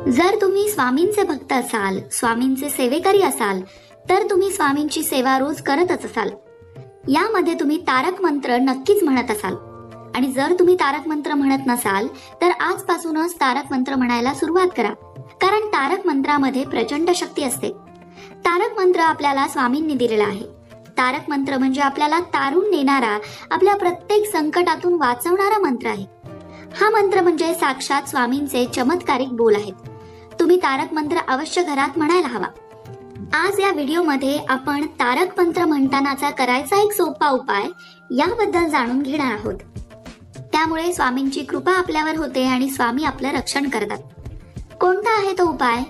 जर तुम्ही स्वामींचे भक्त असाल, स्वामींचे सेवेकरी असाल, तर तुम्ही स्वामींची सेवा रोज करतच असाल. यामध्ये तुम्ही तारक मंत्र नक्कीच म्हणत असाल. आणि जर तुम्ही तारक मंत्र म्हणत नसाल तर आजपासूनच तारक मंत्र म्हणायला सुरुवात करा, कारण तारक मंत्रामध्ये प्रचंड शक्ती असते. तारक मंत्र आपल्याला स्वामींनी दिलेला आहे. तारक मंत्र म्हणजे आपल्याला तारून नेणारा, आपल्या प्रत्येक संकटातून वाचवणारा मंत्र आहे. हा मंत्र म्हणजे साक्षात स्वामींचे चमत्कारिक बोल आहेत. तुम्ही तारक मंत्र अवश्य घरात म्हणायला हवा. आज या व्हिडिओमध्ये आपण तारक मंत्र म्हणतानाचा करायचा एक सोपा उपाय याबद्दल जाणून घेणार आहोत. त्यामुळे स्वामींची कृपा आपल्यावर होते आणि स्वामी आपलं रक्षण करतात. कोणता आहे तो उपाय?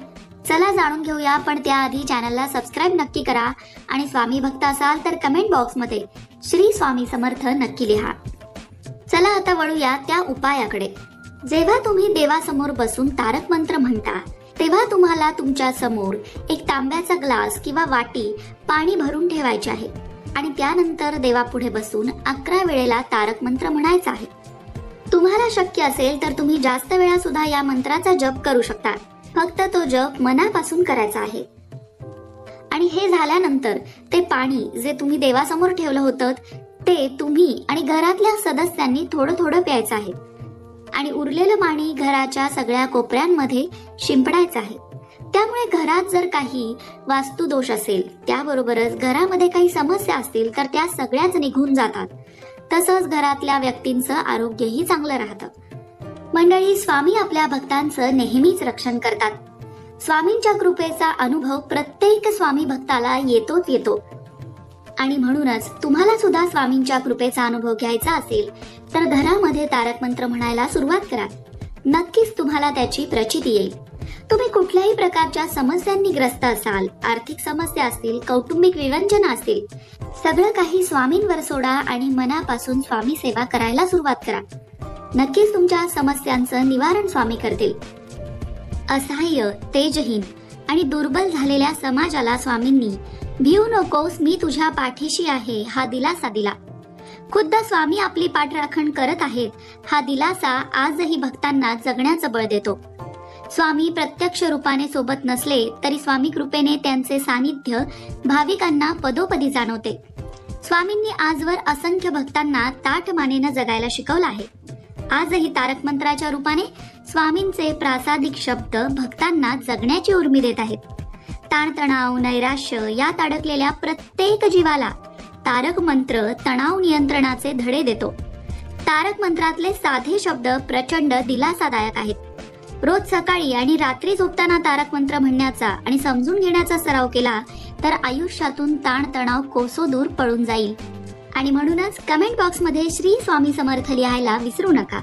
चला जाणून घेऊया. पण त्याआधी चॅनलला सबस्क्राईब नक्की करा आणि स्वामी भक्त असाल तर कमेंट बॉक्समध्ये श्री स्वामी समर्थ नक्की लिहा. चला आता वळूया त्या उपायाकडे. जेव्हा तुम्ही देवासमोर बसून तारक मंत्र म्हणता तेव्हा तुम्हाला तुमच्या समोर एक तांब्याचा ग्लास किंवा वाटी पाणी भरून ठेवायचे आहे आणि त्यानंतर देवापुढे बसून 11 वेळेला तारक मंत्र म्हणायचा आहे. तुम्हाला शक्य असेल तर तुम्ही जास्त वेळा सुद्धा या मंत्राचा जप करू शकता. फक्त तो जप मनापासून करायचा आहे. आणि हे झाल्यानंतर ते पाणी जे तुम्ही देवासमोर ठेवलं होतं ते तुम्ही आणि घरातल्या सदस्यांनी थोडं थोडं प्यायचं आहे. आणि उरलेलं पाणी घराच्या सगळ्या कोपऱ्यांमध्ये शिंपडायचं आहे. त्यामुळे घरात जर काही वास्तुदोष असेल, त्याबरोबरच घरामध्ये काही समस्या असतील तर त्या सगळ्याच निघून जातात. तसंच घरातल्या व्यक्तींचं आरोग्यही चांगलं राहतं. मंडळी, स्वामी आपल्या भक्तांचं नेहमीच रक्षण करतात. स्वामींच्या कृपेचा अनुभव प्रत्येक स्वामी भक्ताला येतोच येतो. आणि म्हणूनच तुम्हाला सुद्धा स्वामींच्या कृपेचा अनुभव घ्यायचा असेल तर घरामध्ये तारक मंत्र म्हणायला सुरुवात करा. नक्कीच तुम्हाला त्याची प्रचिती येईल. तुम्ही कुठल्याही प्रकारच्या समस्यांनी ग्रस्त असाल, आर्थिक समस्या असतील, कौटुंबिक विवंचना असतील, सगळं काही स्वामींवर सोडा आणि मनापासून स्वामी सेवा करायला सुरुवात करा. नक्कीच तुमच्या समस्यांचं निवारण स्वामी करतील. असहाय्य, तेजहीन आणि दुर्बल झालेल्या समाजाला स्वामींनी भिऊ नकोस, मी तुझ्या पाठीशी आहे हा दिलासा दिला. खुद्द स्वामी आपली पाठराखण करत आहेत. हा दिलासा आजही भक्तांना जगण्याचं बळ देतो. स्वामी प्रत्यक्ष रूपाने सोबत नसले तरी स्वामी कृपेने त्यांचे सानिध्य भाविकांना पदोपदी जाणवते. स्वामींनी आजवर असंख्य भक्तांना ताठमानेनं जगायला शिकवलं आहे. आजही तारक मंत्राच्या रूपाने स्वामींचे प्रासादिक शब्द भक्तांना जगण्याची उर्मी देत आहेत. ताणतणाव, नैराश्य यात अडकलेल्या प्रत्येक जीवाला तारक मंत्र तणाव नियंत्रणाचे धडे देतो. तारक मंत्रातले साधे शब्द प्रचंड दिलासादायक आहेत. रोज सकाळी आणि रात्री झोपताना तारक मंत्र म्हणण्याचा आणि समजून घेण्याचा सराव केला तर आयुष्यातून ताणतणाव कोसो दूर पळून जाईल. आणि म्हणूनच कमेंट बॉक्समध्ये श्री स्वामी समर्थ लिहायला विसरू नका.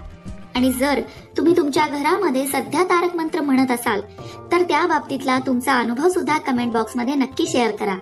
आणि जर तुम्ही तुमच्या घरामध्ये सध्या तारक मंत्र म्हणत असाल तर त्या बाबतीतला तुमचा अनुभव सुद्धा कमेंट बॉक्समध्ये नक्की शेअर करा.